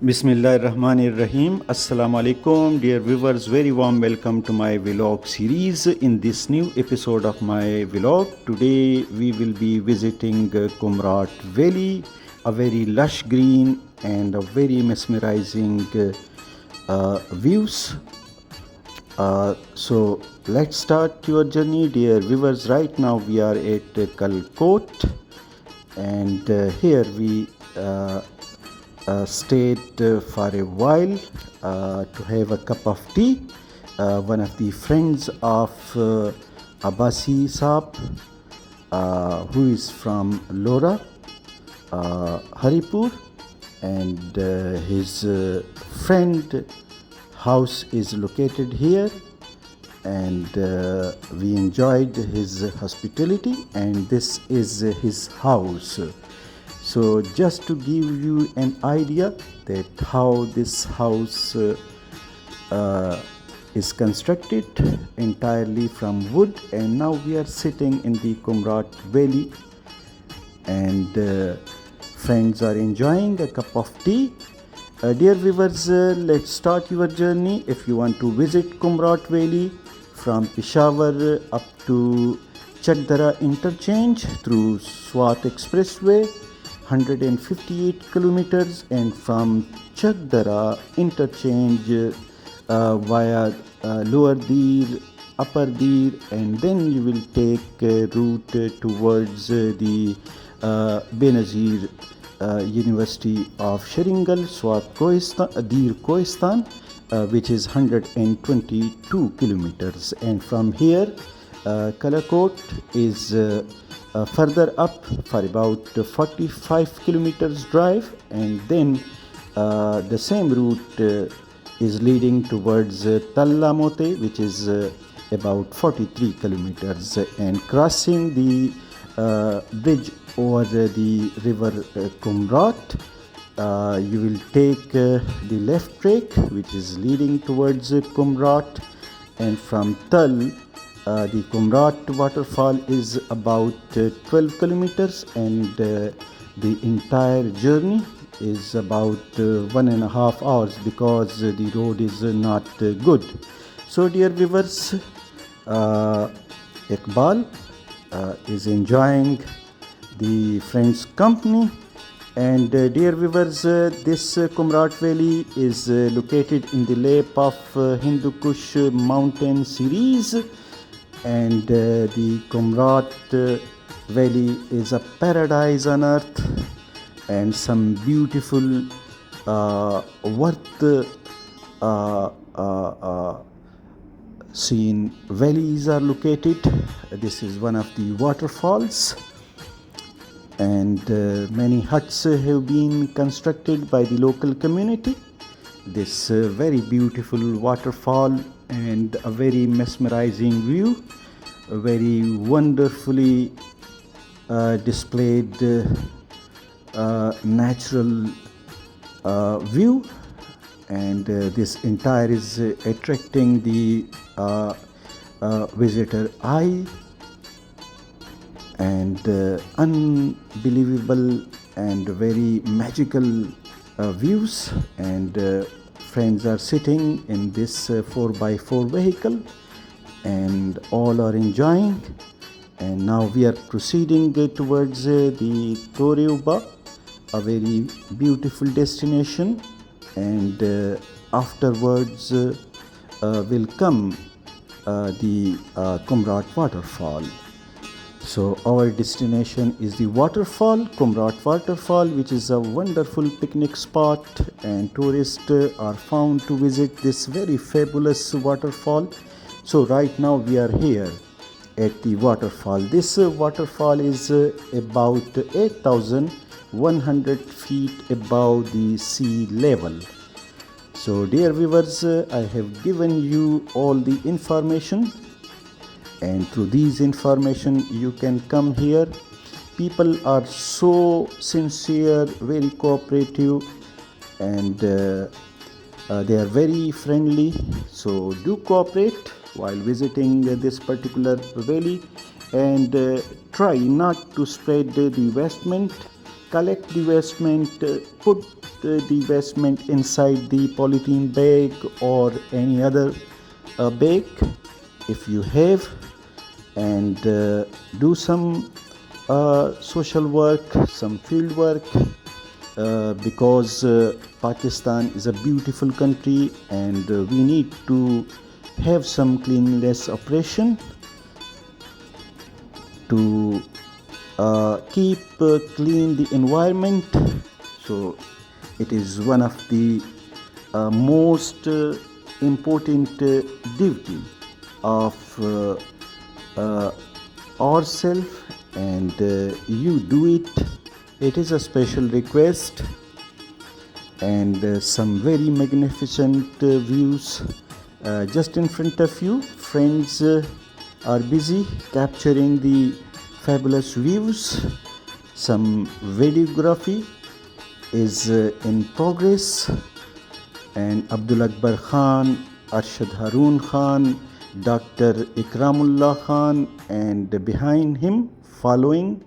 Bismillahirrahmanirrahim. Assalamu alaikum, dear viewers. Very warm welcome to my vlog series. In this new episode of my vlog, today we will be visiting Kumrat Valley, a very lush green and a very mesmerizing views. So let's start your journey, dear viewers. Right now we are at Kalkot, and here we stayed for a while to have a cup of tea. One of the friends of Abbasi Saab, who is from Lora, Haripur, and his friend house is located here, and we enjoyed his hospitality, and this is his house. So just to give you an idea that how this house is constructed entirely from wood, and now we are sitting in the Kumrat Valley, and friends are enjoying a cup of tea. Dear viewers, let's start your journey. If you want to visit Kumrat Valley from Peshawar up to Chakdara interchange through Swat Expressway, 158 kilometers, and from Chakdara interchange via Lower Dir, Upper Dir, and then you will take route towards the Benazir University of Sheringal, Swat DirKohistan, which is 122 kilometers. And from here, Kalakot is further up for about 45 kilometers drive, and then the same route is leading towards Tallamote, which is about 43 kilometers, and crossing the bridge over the river Kumrat. You will take the left track, which is leading towards Kumrat, and from Tal the KumratWaterfall is about 12 kilometers, and the entire journey is about 1.5 hours because the road is not good. So dear viewers, Iqbal is enjoying the friends' company, and dear viewers, this Kumrat Valley is located in the lap of Hindu Kush mountain series, and the Kumrat Valley is a paradise on earth, and some beautiful worth seen valleys are located. This is one of the waterfalls, and many huts have been constructed by the local community. This very beautiful waterfall and a very mesmerizing view, a very wonderfully displayed natural view, and this entire is attracting the visitor eye, and unbelievable and very magical views, and friends are sitting in this 4x4 vehicle, and all are enjoying. And now we are proceeding towards the Toreuba, a very beautiful destination, and afterwards will come the Kumrat Waterfall. So our destination is the waterfall, Kumrat Waterfall, which is a wonderful picnic spot, and tourists are found to visit this very fabulous waterfall. So right now we are here at the waterfall. This waterfall is about 8,100 feet above the sea level. So dear viewers, I have given you all the information, and through these information you can come here. People are so sincere, very cooperative, and they are very friendly. So do cooperate while visiting this particular valley, and try not to spread the waste. Collect the waste, put the vestment inside the polythene bag or any other bag if you have, and do some social work, some field work, because Pakistan is a beautiful country and we need to have some cleanliness operation to keep clean the environment. So it is one of the most important duty of ourselves, and you do it. It is a special request, and some very magnificent views just in front of you. Friends are busy capturing the fabulous views. Some videography is in progress, and Abdul Akbar Khan, Arshad Haroon Khan, Dr. Ikramullah Khan, and behind him following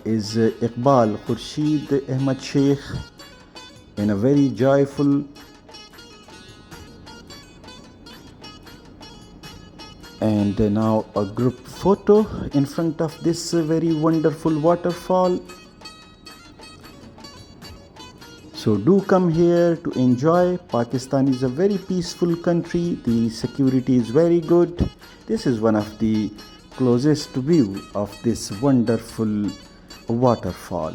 is Iqbal Khurshid Ahmad Sheikh in a very joyful and now a group photo in front of this very wonderful waterfall. So do come here to enjoy. Pakistan is a very peaceful country. The security is very good. This is one of the closest view of this wonderful waterfall.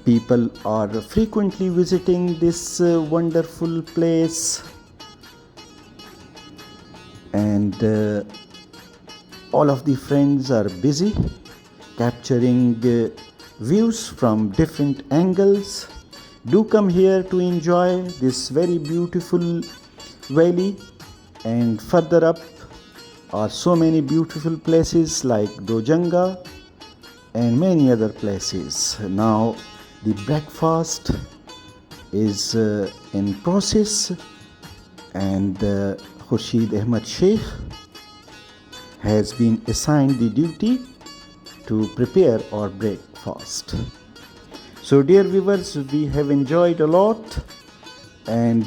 People are frequently visiting this wonderful place, and all of the friends are busy capturing views from different angles. Do come here to enjoy this very beautiful valley, and further up are so many beautiful places like Dojanga and many other places. Now the breakfast is in process, and Khurshid Ahmad Sheikh has been assigned the duty to prepare our breakfast. So dear viewers, we have enjoyed a lot, and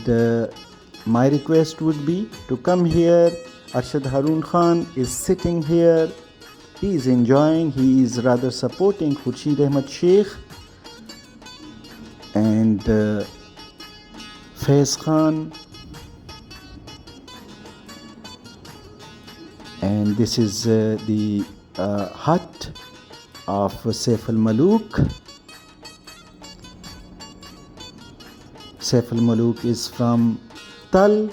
my request would be to come here. Arshad Haroon Khan is sitting here. He is enjoying, he is rather supporting Khurshid Ahmad Sheikh, and Faiz Khan, and this is the hut of Saif al-Malook. Saif al-Malook is from Tal,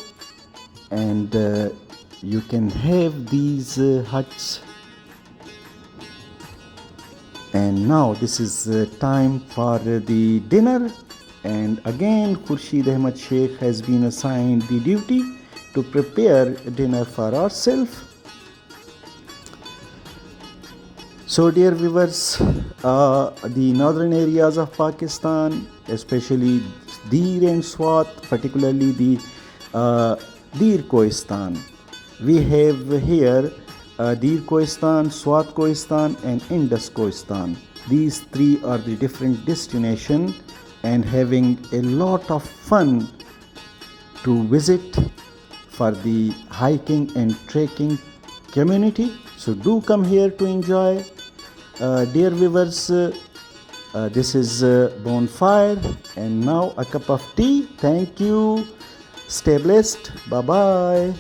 and you can have these huts. And now this is time for the dinner, and again Khurshid Ahmad Sheikh has been assigned the duty to prepare dinner for ourselves. So dear viewers, the northern areas of Pakistan, especially Dir and Swat, particularly the DirKohistan, we have here DirKohistan, Swat Kohistan and Indus Kohistan. These three are the different destinations and having a lot of fun to visit for the hiking and trekking community. So do come here to enjoy. Dear viewers, this is bonfire, and now a cup of tea. Thank you. Stay blessed. Bye bye.